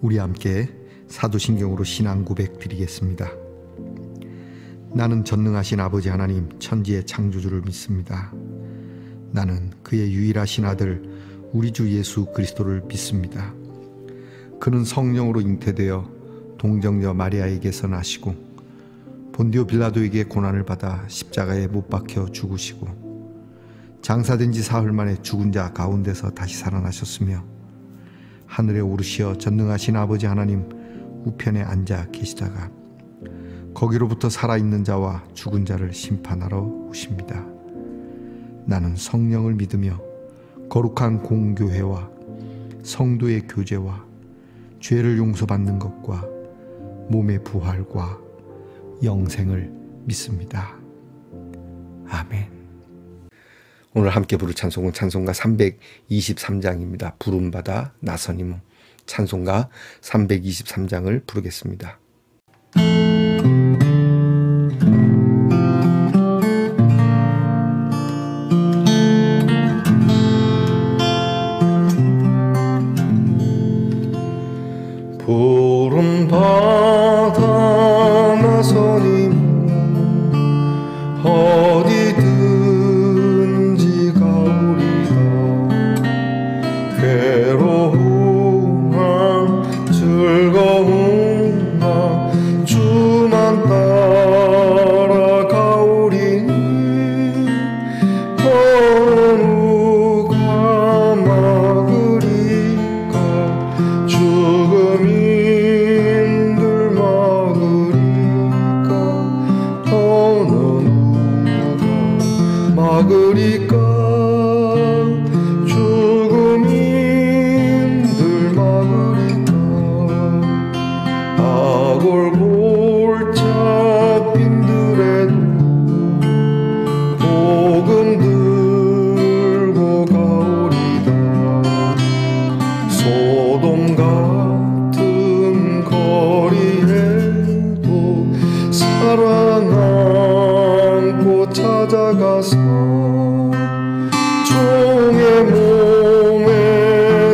우리 함께 사도신경으로 신앙 고백 드리겠습니다. 나는 전능하신 아버지 하나님 천지의 창조주를 믿습니다. 나는 그의 유일하신 아들 우리 주 예수 그리스도를 믿습니다. 그는 성령으로 잉태되어 동정녀 마리아에게서 나시고 본디오 빌라도에게 고난을 받아 십자가에 못 박혀 죽으시고 장사된 지 사흘 만에 죽은 자 가운데서 다시 살아나셨으며 하늘에 오르시어 전능하신 아버지 하나님 우편에 앉아 계시다가 거기로부터 살아있는 자와 죽은 자를 심판하러 오십니다. 나는 성령을 믿으며 거룩한 공교회와 성도의 교제와 죄를 용서받는 것과 몸의 부활과 영생을 믿습니다. 아멘. 오늘 함께 부를 찬송은 찬송가 323장입니다. 부름받아 나서니모. 찬송가 323장을 부르겠습니다. 부름받아 나서니모 어디든지 가오리다. 괴로우나 즐거우나 주만 따라가오리니 누가 막으리까. 죽음이 막으리까. 죽음인들 막으리까. 아골골 잡힌들에도 복음 들고 가오리다. 소돔 같은 거리에도 사랑 안고 찾아가서 종의 몸에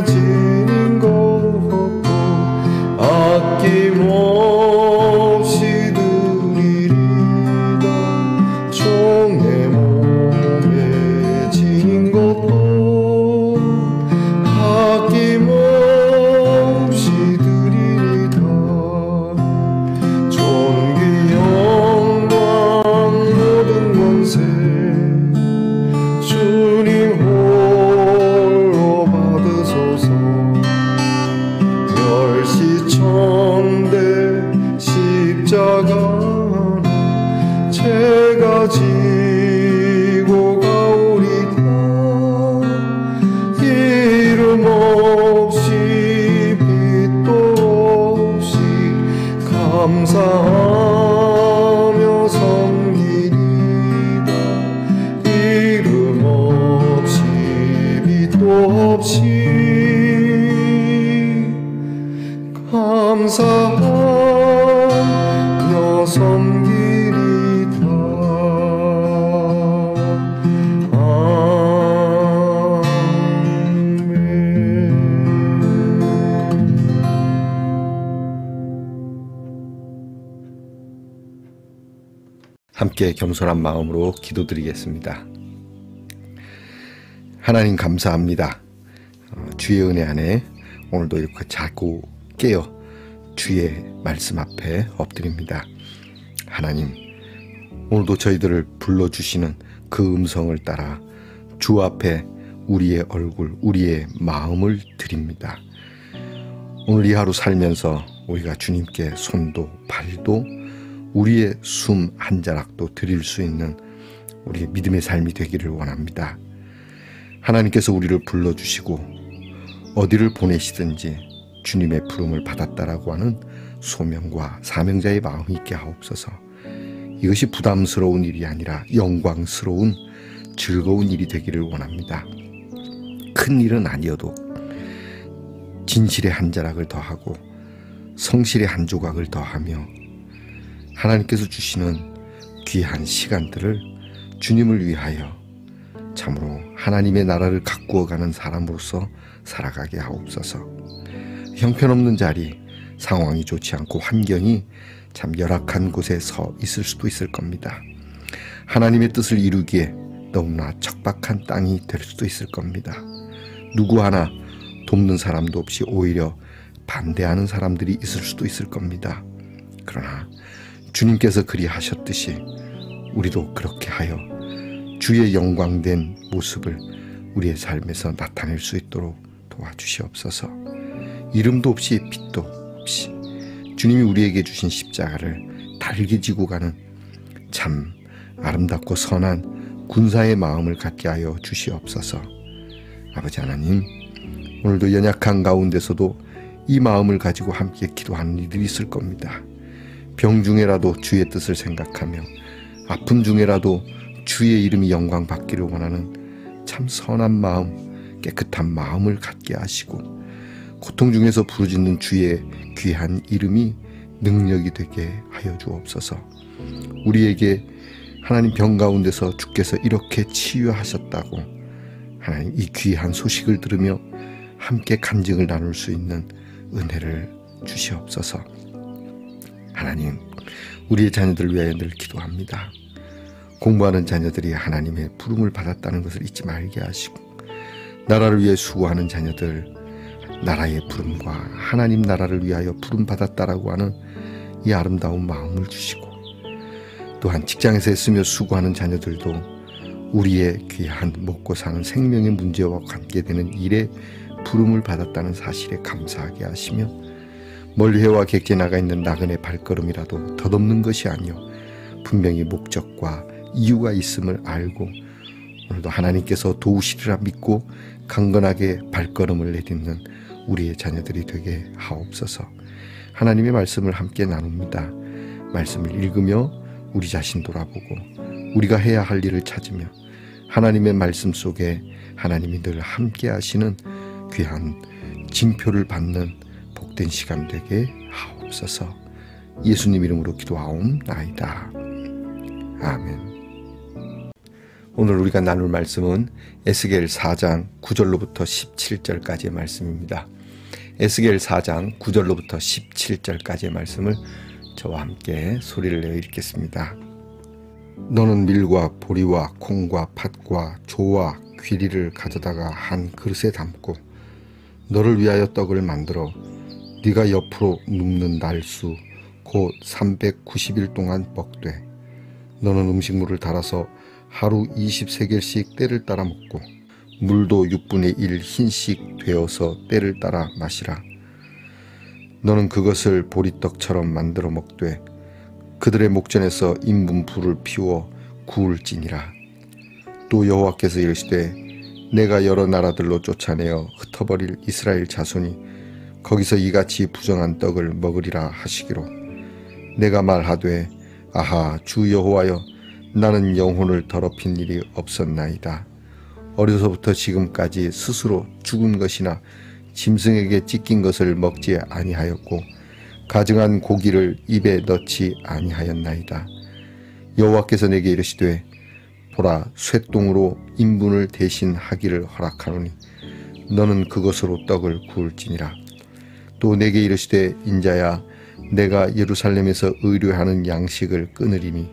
지닌 것 아낌없이 드리리다. 종의 몸에 지닌 것도 아낌없이 드리리다. 존귀 영광 모든 권세 주님 홀로 받으소서. 멸시천대 십자가는 제가 지고 가오리다. 이름 없이 빛도 없이 감사하며 섬기리다. 이름 없이 빛도 없이 감사하며 섬기리다. 함께 겸손한 마음으로 기도드리겠습니다. 하나님 감사합니다. 주의 은혜 안에 오늘도 이렇게 자꾸 깨어 주의 말씀 앞에 엎드립니다. 하나님, 오늘도 저희들을 불러주시는 그 음성을 따라 주 앞에 우리의 얼굴, 우리의 마음을 드립니다. 오늘 이 하루 살면서 우리가 주님께 손도 발도 우리의 숨 한 자락도 드릴 수 있는 우리의 믿음의 삶이 되기를 원합니다. 하나님께서 우리를 불러주시고 어디를 보내시든지 주님의 부름을 받았다라고 하는 소명과 사명자의 마음이 있게 하옵소서. 이것이 부담스러운 일이 아니라 영광스러운 즐거운 일이 되기를 원합니다. 큰 일은 아니어도 진실의 한 자락을 더하고 성실의 한 조각을 더하며 하나님께서 주시는 귀한 시간들을 주님을 위하여 참으로 하나님의 나라를 가꾸어가는 사람으로서 살아가게 하옵소서. 형편없는 자리, 상황이 좋지 않고 환경이 참 열악한 곳에 서 있을 수도 있을 겁니다. 하나님의 뜻을 이루기에 너무나 척박한 땅이 될 수도 있을 겁니다. 누구 하나 돕는 사람도 없이 오히려 반대하는 사람들이 있을 수도 있을 겁니다. 그러나 주님께서 그리 하셨듯이 우리도 그렇게 하여 주의 영광된 모습을 우리의 삶에서 나타낼 수 있도록 도와주시옵소서. 이름도 없이 빛도 없이 주님이 우리에게 주신 십자가를 달게 지고 가는 참 아름답고 선한 군사의 마음을 갖게 하여 주시옵소서. 아버지 하나님, 오늘도 연약한 가운데서도 이 마음을 가지고 함께 기도하는 이들이 있을 겁니다. 병 중에라도 주의 뜻을 생각하며 아픔 중에라도 주의 이름이 영광 받기를 원하는 참 선한 마음, 깨끗한 마음을 갖게 하시고 고통 중에서 부르짖는 주의 귀한 이름이 능력이 되게 하여 주옵소서. 우리에게 하나님 병 가운데서 주께서 이렇게 치유하셨다고 하나님 이 귀한 소식을 들으며 함께 간증을 나눌 수 있는 은혜를 주시옵소서. 하나님, 우리의 자녀들을 위하여 늘 기도합니다. 공부하는 자녀들이 하나님의 부름을 받았다는 것을 잊지 말게 하시고 나라를 위해 수고하는 자녀들, 나라의 부름과 하나님 나라를 위하여 부름 받았다라고 하는 이 아름다운 마음을 주시고 또한 직장에서 애쓰며 수고하는 자녀들도 우리의 귀한 먹고 사는 생명의 문제와 관계되는 일에 부름을 받았다는 사실에 감사하게 하시며 멀리 해와 객지에 나가 있는 나그네 발걸음이라도 덧없는 것이 아니요 분명히 목적과 이유가 있음을 알고 오늘도 하나님께서 도우시리라 믿고 강건하게 발걸음을 내딛는 우리의 자녀들이 되게 하옵소서. 하나님의 말씀을 함께 나눕니다. 말씀을 읽으며 우리 자신 돌아보고 우리가 해야 할 일을 찾으며 하나님의 말씀 속에 하나님이 늘 함께 하시는 귀한 징표를 받는 복된 시간 되게 하옵소서. 예수님 이름으로 기도하옵나이다. 아멘. 오늘 우리가 나눌 말씀은 에스겔 4장 9절로부터 17절까지의 말씀입니다. 에스겔 4장 9절로부터 17절까지의 말씀을 저와 함께 소리를 내어 읽겠습니다. 너는 밀과 보리와 콩과 팥과 조와 귀리를 가져다가 한 그릇에 담고 너를 위하여 떡을 만들어 네가 옆으로 눕는 날수 곧 390일 동안 먹되 너는 음식물을 달아서 하루 20세겔씩 때를 따라 먹고 물도 6분의 1 흰씩 되어서 때를 따라 마시라. 너는 그것을 보리떡처럼 만들어 먹되 그들의 목전에서 인분 불을 피워 구울지니라. 또 여호와께서 이르시되 내가 여러 나라들로 쫓아내어 흩어버릴 이스라엘 자손이 거기서 이같이 부정한 떡을 먹으리라 하시기로 내가 말하되 아하 주 여호와여 나는 영혼을 더럽힌 일이 없었나이다. 어려서부터 지금까지 스스로 죽은 것이나 짐승에게 찢긴 것을 먹지 아니하였고 가증한 고기를 입에 넣지 아니하였나이다. 여호와께서 내게 이르시되 보라 쇠똥으로 인분을 대신 하기를 허락하노니 너는 그것으로 떡을 구울지니라. 또 내게 이르시되 인자야 내가 예루살렘에서 의뢰하는 양식을 끊으리니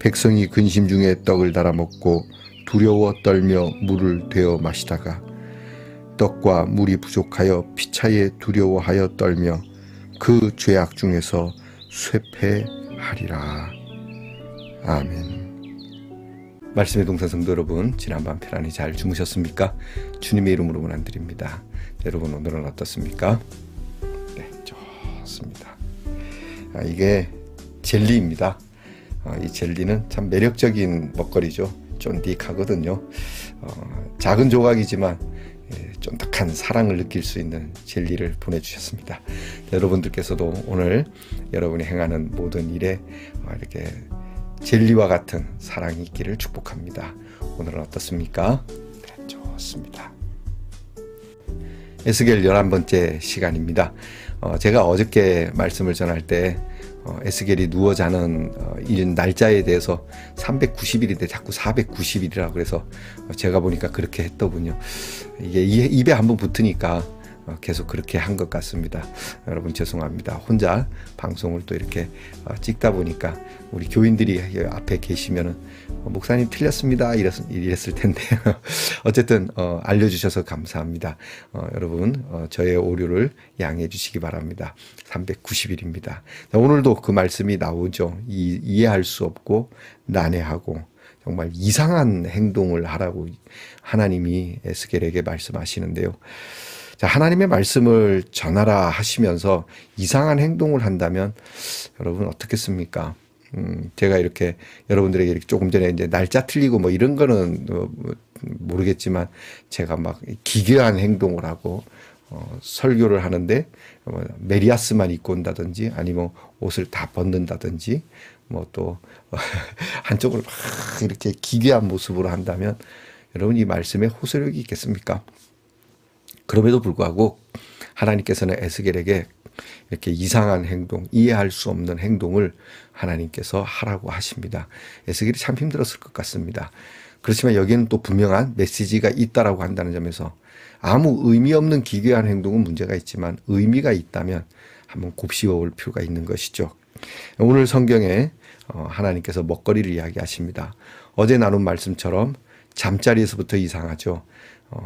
백성이 근심 중에 떡을 달아 먹고 두려워 떨며 물을 되어 마시다가 떡과 물이 부족하여 피차에 두려워하여 떨며 그 죄악 중에서 쇠폐하리라. 아멘. 말씀의 동산 성도 여러분, 지난밤 편안히 잘 주무셨습니까? 주님의 이름으로 문안드립니다. 여러분 오늘은 어떻습니까? 네, 좋습니다. 이게 젤리입니다. 이 젤리는 참 매력적인 먹거리죠. 쫀득하거든요. 작은 조각이지만 쫀득한 사랑을 느낄 수 있는 젤리를 보내주셨습니다. 여러분들께서도 오늘 여러분이 행하는 모든 일에 이렇게 젤리와 같은 사랑이 있기를 축복합니다. 오늘은 어떻습니까? 네, 좋습니다. 에스겔 11번째 시간입니다. 제가 어저께 말씀을 전할 때 에스겔이 누워 자는 이 날짜에 대해서 390일인데 자꾸 490일이라고 그래서 제가 보니까 그렇게 했더군요. 이게 입에 한번 붙으니까 계속 그렇게 한 것 같습니다. 여러분 죄송합니다. 혼자 방송을 또 이렇게 찍다 보니까 우리 교인들이 앞에 계시면은 목사님 틀렸습니다 이랬을 텐데 어쨌든 알려주셔서 감사합니다. 여러분 저의 오류를 양해해 주시기 바랍니다. 390일입니다. 오늘도 그 말씀이 나오죠. 이해할 수 없고 난해하고 정말 이상한 행동을 하라고 하나님이 에스겔에게 말씀하시는데요. 자, 하나님의 말씀을 전하라 하시면서 이상한 행동을 한다면 여러분 어떻겠습니까? 제가 이렇게 여러분들에게 이렇게 조금 전에 이제 날짜 틀리고 뭐 이런 거는 모르겠지만 제가 막 기괴한 행동을 하고 설교를 하는데 메리아스만 입고 온다든지 아니면 옷을 다 벗는다든지 뭐 또 한쪽으로 막 이렇게 기괴한 모습으로 한다면 여러분 이 말씀에 호소력이 있겠습니까? 그럼에도 불구하고 하나님께서는 에스겔에게 이렇게 이상한 행동, 이해할 수 없는 행동을 하나님께서 하라고 하십니다. 에스겔이 참 힘들었을 것 같습니다. 그렇지만 여기에는 또 분명한 메시지가 있다라고 한다는 점에서 아무 의미 없는 기괴한 행동은 문제가 있지만 의미가 있다면 한번 곱씹어 볼 필요가 있는 것이죠. 오늘 성경에 하나님께서 먹거리를 이야기하십니다. 어제 나눈 말씀처럼 잠자리에서부터 이상하죠.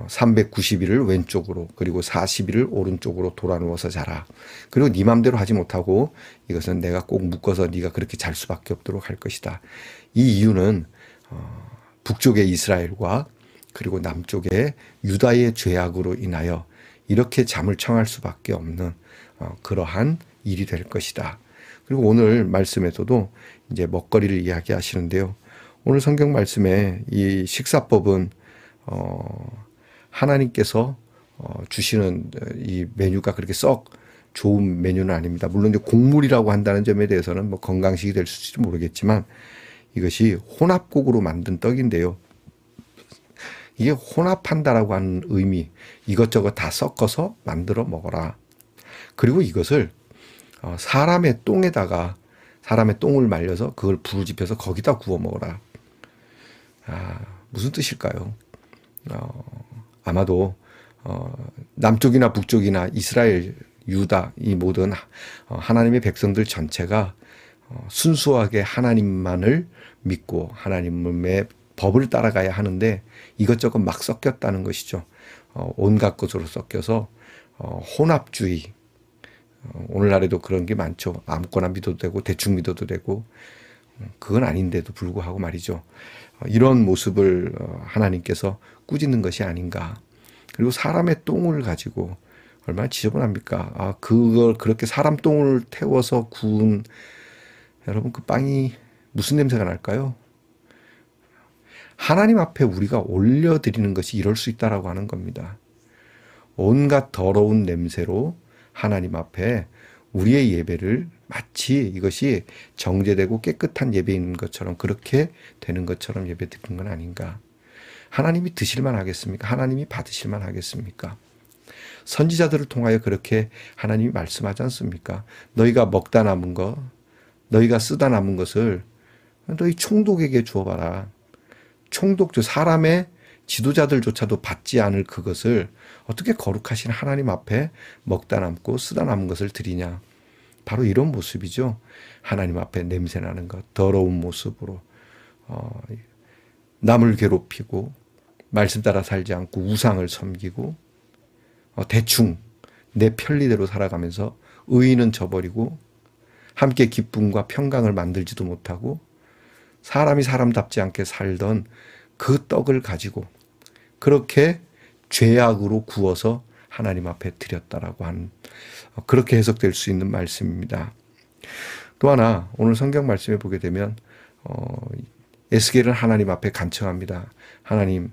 390일을 왼쪽으로 그리고 40일을 오른쪽으로 돌아 누워서 자라. 그리고 네 맘대로 하지 못하고 이것은 내가 꼭 묶어서 네가 그렇게 잘 수밖에 없도록 할 것이다. 이 이유는 북쪽의 이스라엘과 그리고 남쪽의 유다의 죄악으로 인하여 이렇게 잠을 청할 수밖에 없는 그러한 일이 될 것이다. 그리고 오늘 말씀에서도 이제 먹거리를 이야기하시는데요. 오늘 성경 말씀에 이 식사법은 하나님께서 주시는 이 메뉴가 그렇게 썩 좋은 메뉴는 아닙니다. 물론 이제 곡물이라고 한다는 점에 대해서는 뭐 건강식이 될 수 있을지 모르겠지만 이것이 혼합곡으로 만든 떡인데요. 이게 혼합한다라고 하는 의미, 이것저것 다 섞어서 만들어 먹어라. 그리고 이것을 사람의 똥에다가 사람의 똥을 말려서 그걸 불을 지펴서 거기다 구워 먹어라. 무슨 뜻일까요? 아마도 남쪽이나 북쪽이나 이스라엘, 유다 이 모든 하나님의 백성들 전체가 순수하게 하나님만을 믿고 하나님의 법을 따라가야 하는데 이것저것 막 섞였다는 것이죠. 온갖 것으로 섞여서 혼합주의. 오늘날에도 그런 게 많죠. 아무거나 믿어도 되고 대충 믿어도 되고 그건 아닌데도 불구하고 말이죠. 이런 모습을 하나님께서 꾸짖는 것이 아닌가. 그리고 사람의 똥을 가지고 얼마나 지저분합니까? 그걸 그렇게 사람 똥을 태워서 구운 여러분 그 빵이 무슨 냄새가 날까요? 하나님 앞에 우리가 올려드리는 것이 이럴 수 있다라고 하는 겁니다. 온갖 더러운 냄새로 하나님 앞에 우리의 예배를 마치 이것이 정제되고 깨끗한 예배인 것처럼 그렇게 되는 것처럼 예배 드리는 건 아닌가. 하나님이 드실만 하겠습니까? 하나님이 받으실만 하겠습니까? 선지자들을 통하여 그렇게 하나님이 말씀하지 않습니까? 너희가 먹다 남은 것, 너희가 쓰다 남은 것을 너희 총독에게 주어봐라. 총독, 사람의 지도자들조차도 받지 않을 그것을 어떻게 거룩하신 하나님 앞에 먹다 남고 쓰다 남은 것을 드리냐. 바로 이런 모습이죠. 하나님 앞에 냄새나는 것, 더러운 모습으로 남을 괴롭히고 말씀 따라 살지 않고 우상을 섬기고 대충 내 편리대로 살아가면서 의의는 저버리고 함께 기쁨과 평강을 만들지도 못하고 사람이 사람답지 않게 살던 그 떡을 가지고 그렇게 죄악으로 구워서 하나님 앞에 드렸다라고 하는 그렇게 해석될 수 있는 말씀입니다. 또 하나 오늘 성경 말씀에 보게 되면 에스겔은 하나님 앞에 간청합니다. 하나님,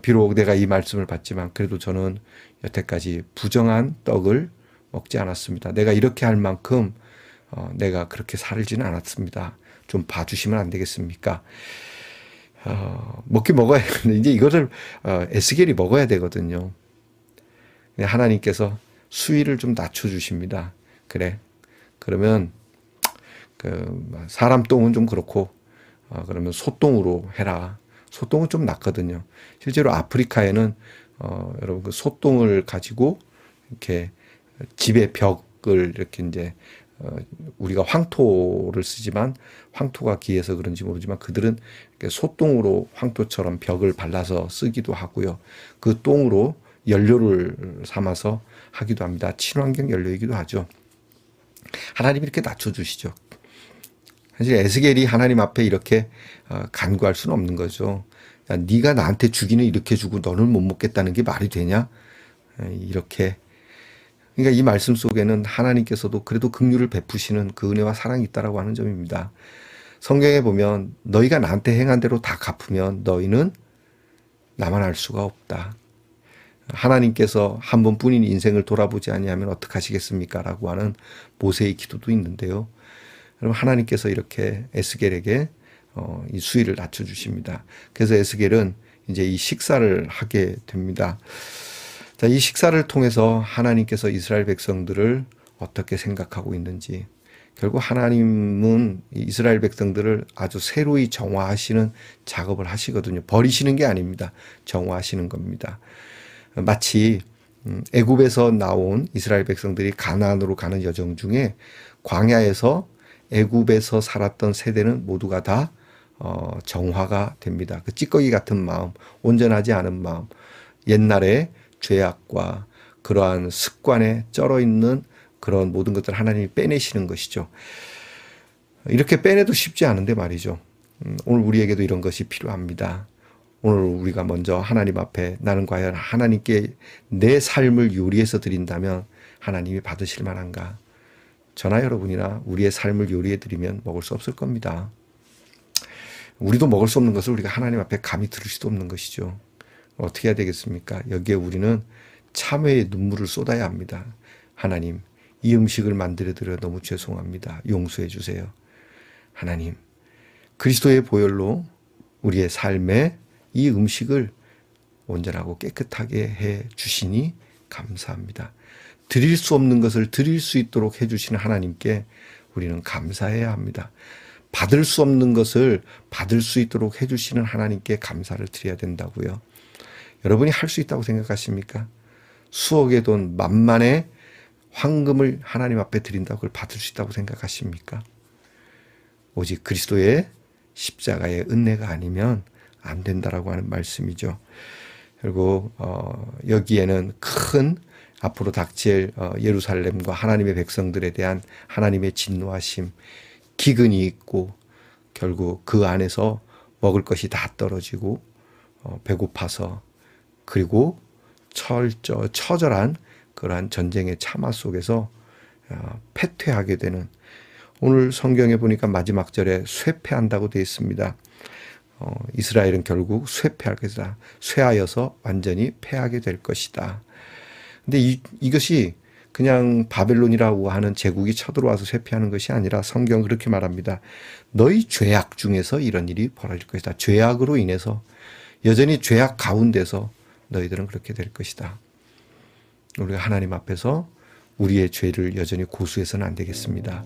비록 내가 이 말씀을 받지만 그래도 저는 여태까지 부정한 떡을 먹지 않았습니다. 내가 이렇게 할 만큼 내가 그렇게 살지는 않았습니다. 좀 봐주시면 안 되겠습니까? 먹긴 먹어야 되는데 이제 이것을 에스겔이 먹어야 되거든요. 하나님께서 수위를 좀 낮춰주십니다. 그래, 그러면 사람 똥은 좀 그렇고 그러면 소똥으로 해라. 소똥은 좀 낫거든요. 실제로 아프리카에는 여러분 그 소똥을 가지고 이렇게 집의 벽을 이렇게 이제 우리가 황토를 쓰지만 황토가 귀해서 그런지 모르지만 그들은 이렇게 소똥으로 황토처럼 벽을 발라서 쓰기도 하고요. 그 똥으로 연료를 삼아서 하기도 합니다. 친환경 연료이기도 하죠. 하나님이 이렇게 낮춰주시죠. 사실 에스겔이 하나님 앞에 이렇게 간구할 수는 없는 거죠. 야, 네가 나한테 주기는 이렇게 주고 너는 못 먹겠다는 게 말이 되냐? 이렇게. 그러니까 이 말씀 속에는 하나님께서도 그래도 긍휼을 베푸시는 그 은혜와 사랑이 있다라고 하는 점입니다. 성경에 보면 너희가 나한테 행한 대로 다 갚으면 너희는 나만 알 수가 없다. 하나님께서 한 번뿐인 인생을 돌아보지 아니하면 어떡하시겠습니까? 라고 하는 모세의 기도도 있는데요. 여러분 하나님께서 이렇게 에스겔에게 이 수위를 낮춰주십니다. 그래서 에스겔은 이제 이 식사를 하게 됩니다. 자, 이 식사를 통해서 하나님께서 이스라엘 백성들을 어떻게 생각하고 있는지, 결국 하나님은 이스라엘 백성들을 아주 새로이 정화하시는 작업을 하시거든요. 버리시는 게 아닙니다. 정화하시는 겁니다. 마치 애굽에서 나온 이스라엘 백성들이 가나안으로 가는 여정 중에 광야에서 애굽에서 살았던 세대는 모두가 다 정화가 됩니다. 그 찌꺼기 같은 마음, 온전하지 않은 마음, 옛날에 죄악과 그러한 습관에 쩔어 있는 그런 모든 것들을 하나님이 빼내시는 것이죠. 이렇게 빼내도 쉽지 않은데 말이죠. 오늘 우리에게도 이런 것이 필요합니다. 오늘 우리가 먼저 하나님 앞에 나는 과연 하나님께 내 삶을 요리해서 드린다면 하나님이 받으실 만한가? 저나 여러분이나 우리의 삶을 요리해 드리면 먹을 수 없을 겁니다. 우리도 먹을 수 없는 것을 우리가 하나님 앞에 감히 들을 수도 없는 것이죠. 어떻게 해야 되겠습니까? 여기에 우리는 참회의 눈물을 쏟아야 합니다. 하나님, 이 음식을 만들어드려 너무 죄송합니다. 용서해 주세요. 하나님, 그리스도의 보혈로 우리의 삶에 이 음식을 온전하고 깨끗하게 해 주시니 감사합니다. 드릴 수 없는 것을 드릴 수 있도록 해 주시는 하나님께 우리는 감사해야 합니다. 받을 수 없는 것을 받을 수 있도록 해 주시는 하나님께 감사를 드려야 된다고요. 여러분이 할 수 있다고 생각하십니까? 수억의 돈, 만만의 황금을 하나님 앞에 드린다고 그걸 받을 수 있다고 생각하십니까? 오직 그리스도의 십자가의 은혜가 아니면 안 된다라고 하는 말씀이죠. 결국 여기에는 큰 앞으로 닥칠 예루살렘과 하나님의 백성들에 대한 하나님의 진노하심, 기근이 있고 결국 그 안에서 먹을 것이 다 떨어지고 배고파서 그리고 처절한 그러한 전쟁의 참화 속에서 패퇴하게 되는, 오늘 성경에 보니까 마지막 절에 쇠패한다고 되어 있습니다. 이스라엘은 결국 쇠패할 것이다. 쇠하여서 완전히 패하게 될 것이다. 근데 이것이 그냥 바벨론이라고 하는 제국이 쳐들어와서 쇠패하는 것이 아니라 성경은 그렇게 말합니다. 너희 죄악 중에서 이런 일이 벌어질 것이다. 죄악으로 인해서 여전히 죄악 가운데서 너희들은 그렇게 될 것이다. 우리가 하나님 앞에서 우리의 죄를 여전히 고수해서는 안 되겠습니다.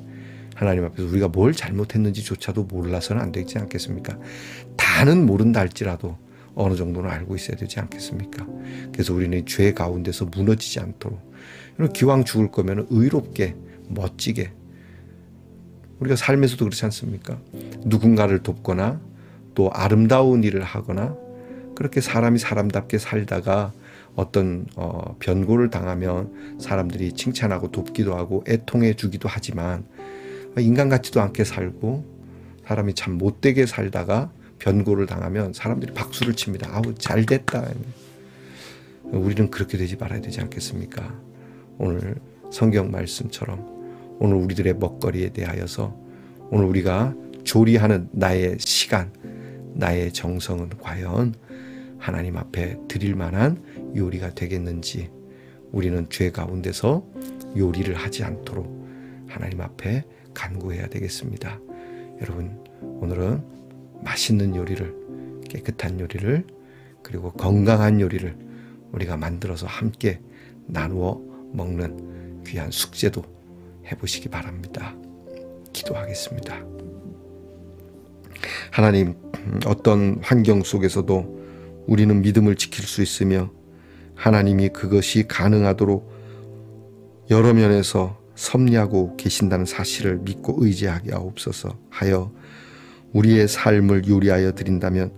하나님 앞에서 우리가 뭘 잘못했는지조차도 몰라서는 안 되지 않겠습니까? 다는 모른다 할지라도 어느 정도는 알고 있어야 되지 않겠습니까? 그래서 우리는 죄 가운데서 무너지지 않도록, 기왕 죽을 거면 의롭게 멋지게, 우리가 삶에서도 그렇지 않습니까? 누군가를 돕거나 또 아름다운 일을 하거나 그렇게 사람이 사람답게 살다가 어떤 변고를 당하면 사람들이 칭찬하고 돕기도 하고 애통해 주기도 하지만 인간 같지도 않게 살고 사람이 참 못되게 살다가 변고를 당하면 사람들이 박수를 칩니다. 아우 잘됐다. 우리는 그렇게 되지 말아야 되지 않겠습니까? 오늘 성경 말씀처럼 오늘 우리들의 먹거리에 대하여서 오늘 우리가 조리하는 나의 시간, 나의 정성은 과연 하나님 앞에 드릴 만한 요리가 되겠는지, 우리는 죄 가운데서 요리를 하지 않도록 하나님 앞에 간구해야 되겠습니다. 여러분, 오늘은 맛있는 요리를, 깨끗한 요리를, 그리고 건강한 요리를 우리가 만들어서 함께 나누어 먹는 귀한 숙제도 해보시기 바랍니다. 기도하겠습니다. 하나님, 어떤 환경 속에서도 우리는 믿음을 지킬 수 있으며 하나님이 그것이 가능하도록 여러 면에서 섭리하고 계신다는 사실을 믿고 의지하게 하옵소서 하여 우리의 삶을 요리하여 드린다면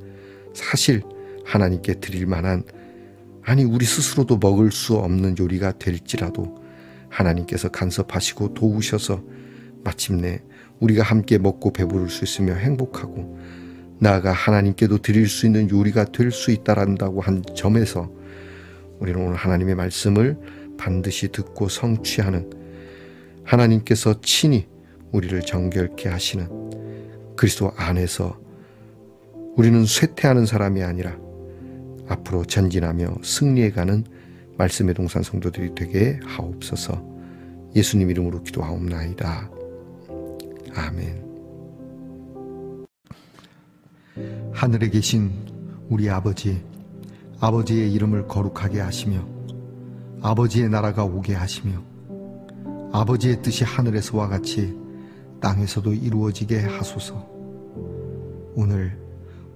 사실 하나님께 드릴 만한, 아니 우리 스스로도 먹을 수 없는 요리가 될지라도 하나님께서 간섭하시고 도우셔서 마침내 우리가 함께 먹고 배부를 수 있으며 행복하고 나아가 하나님께도 드릴 수 있는 요리가 될 수 있다란다고 한 점에서 우리는 오늘 하나님의 말씀을 반드시 듣고 성취하는, 하나님께서 친히 우리를 정결케 하시는 그리스도 안에서 우리는 쇠퇴하는 사람이 아니라 앞으로 전진하며 승리해가는 말씀의 동산 성도들이 되게 하옵소서. 예수님 이름으로 기도하옵나이다. 아멘. 하늘에 계신 우리 아버지, 아버지의 이름을 거룩하게 하시며 아버지의 나라가 오게 하시며 아버지의 뜻이 하늘에서와 같이 땅에서도 이루어지게 하소서. 오늘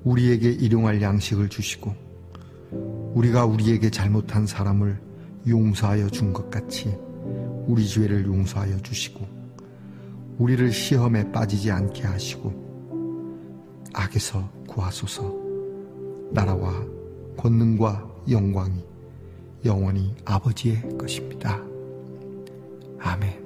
우리에게 일용할 양식을 주시고 우리가 우리에게 잘못한 사람을 용서하여 준 것 같이 우리 죄를 용서하여 주시고 우리를 시험에 빠지지 않게 하시고 악에서 구하소서. 나라와 권능과 영광이 영원히 아버지의 것입니다. 아멘.